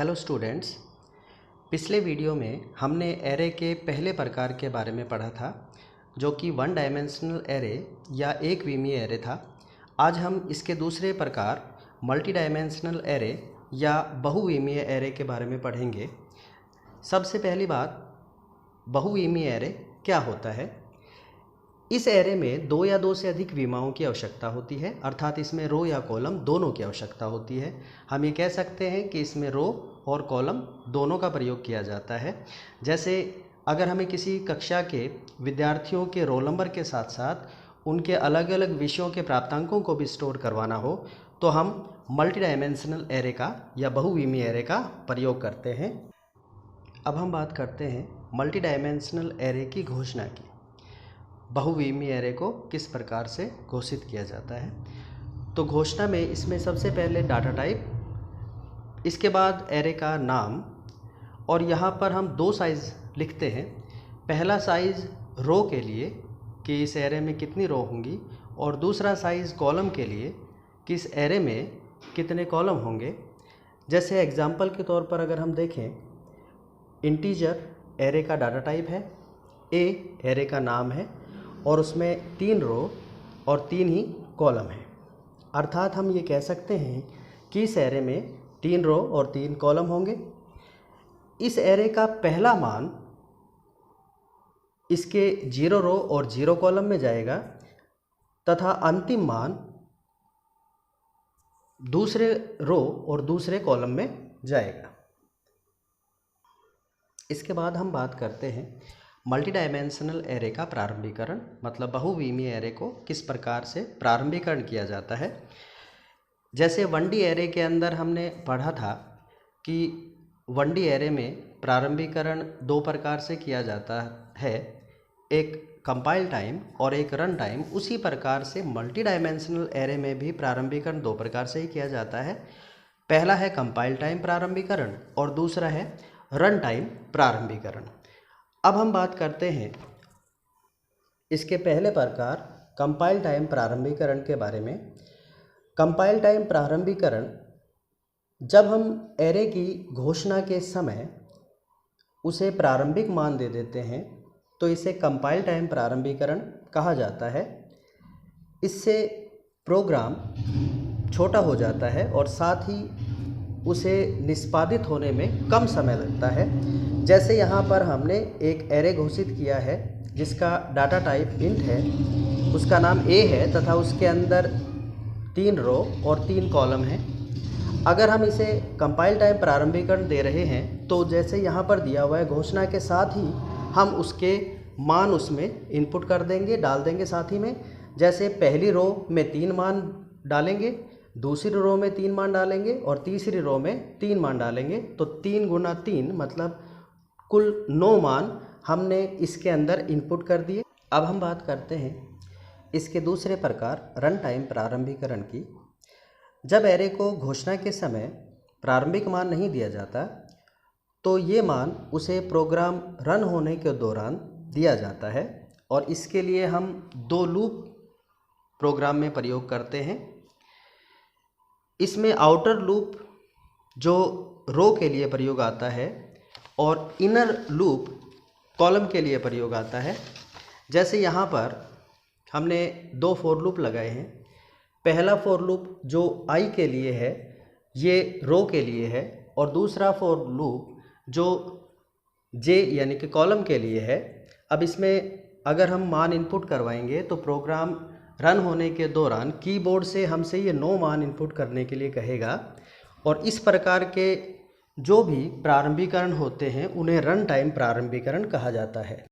Hello students, पिछले video में हमने एरे के पहले प्रकार के बारे में पढ़ा था जो कि वन डायमेंशनल एरे या एक विमीय एरे था। आज हम इसके दूसरे प्रकार मल्टी डायमेंशनल एरे या बहुविमीय एरे के बारे में पढ़ेंगे। सबसे पहली बात, बहुविमीय एरे क्या होता है। इस एरे में दो या दो से अधिक विमाओं की आवश्यकता होती है, अर्थात इसमें रो या कॉलम दोनों की आवश्यकता होती है। हम ये कह सकते हैं कि इसमें रो और कॉलम दोनों का प्रयोग किया जाता है। जैसे अगर हमें किसी कक्षा के विद्यार्थियों के रोल नंबर के साथ साथ उनके अलग अलग विषयों के प्राप्तांकों को भी स्टोर करवाना हो तो हम मल्टी डायमेंशनल एरे का या बहुविमीय एरे का प्रयोग करते हैं। अब हम बात करते हैं मल्टी डायमेंशनल एरे की घोषणा की। बहुविमीय एरे को किस प्रकार से घोषित किया जाता है। तो घोषणा में इसमें सबसे पहले डाटा टाइप, इसके बाद एरे का नाम, और यहाँ पर हम दो साइज़ लिखते हैं। पहला साइज़ रो के लिए कि इस एरे में कितनी रो होंगी, और दूसरा साइज़ कॉलम के लिए कि इस एरे में कितने कॉलम होंगे। जैसे एग्जाम्पल के तौर पर अगर हम देखें, इंटीजर एरे का डाटा टाइप है, ए एरे का नाम है और उसमें 3 रो और 3 ही कॉलम हैं। अर्थात हम ये कह सकते हैं कि इस एरे में 3 रो और 3 कॉलम होंगे। इस एरे का पहला मान इसके 0 रो और 0 कॉलम में जाएगा तथा अंतिम मान दूसरे रो और दूसरे कॉलम में जाएगा। इसके बाद हम बात करते हैं मल्टी डायमेंशनल एरे का प्रारंभीकरण, मतलब बहुविमीय एरे को किस प्रकार से प्रारंभीकरण किया जाता है। जैसे 1D एरे के अंदर हमने पढ़ा था कि 1D एरे में प्रारंभीकरण दो प्रकार से किया जाता है, एक कंपाइल टाइम और एक रन टाइम। उसी प्रकार से मल्टी डायमेंशनल एरे में भी प्रारंभीकरण दो प्रकार से ही किया जाता है। पहला है कंपाइल टाइम प्रारंभीकरण और दूसरा है रन टाइम प्रारंभीकरण। अब हम बात करते हैं इसके पहले प्रकार कंपाइल टाइम प्रारंभीकरण के बारे में। कंपाइल टाइम प्रारंभीकरण, जब हम एरे की घोषणा के समय उसे प्रारंभिक मान दे देते हैं तो इसे कंपाइल टाइम प्रारंभीकरण कहा जाता है। इससे प्रोग्राम छोटा हो जाता है और साथ ही उसे निष्पादित होने में कम समय लगता है। जैसे यहाँ पर हमने एक एरे घोषित किया है जिसका डाटा टाइप इंट है, उसका नाम ए है तथा उसके अंदर 3 रो और 3 कॉलम हैं। अगर हम इसे कंपाइल टाइम प्रारंभीकरण दे रहे हैं तो जैसे यहाँ पर दिया हुआ है, घोषणा के साथ ही हम उसके मान उसमें इनपुट कर देंगे, डाल देंगे साथ ही में। जैसे पहली रो में 3 मान डालेंगे, दूसरी रो में 3 मान डालेंगे और तीसरी रो में 3 मान डालेंगे, तो 3 गुना 3 मतलब कुल 9 मान हमने इसके अंदर इनपुट कर दिए। अब हम बात करते हैं इसके दूसरे प्रकार रन टाइम प्रारंभीकरण की। जब एरे को घोषणा के समय प्रारंभिक मान नहीं दिया जाता तो ये मान उसे प्रोग्राम रन होने के दौरान दिया जाता है, और इसके लिए हम 2 लूप प्रोग्राम में प्रयोग करते हैं। इसमें आउटर लूप जो रो के लिए प्रयोग आता है और इनर लूप कॉलम के लिए प्रयोग आता है। जैसे यहाँ पर हमने 2 फॉर लूप लगाए हैं। पहला फॉर लूप जो आई के लिए है ये रो के लिए है, और दूसरा फॉर लूप जो जे यानी कि कॉलम के लिए है। अब इसमें अगर हम मान इनपुट करवाएंगे तो प्रोग्राम रन होने के दौरान कीबोर्ड से हमसे ये 9 मान इनपुट करने के लिए कहेगा, और इस प्रकार के जो भी प्रारंभीकरण होते हैं उन्हें रन टाइम प्रारंभीकरण कहा जाता है।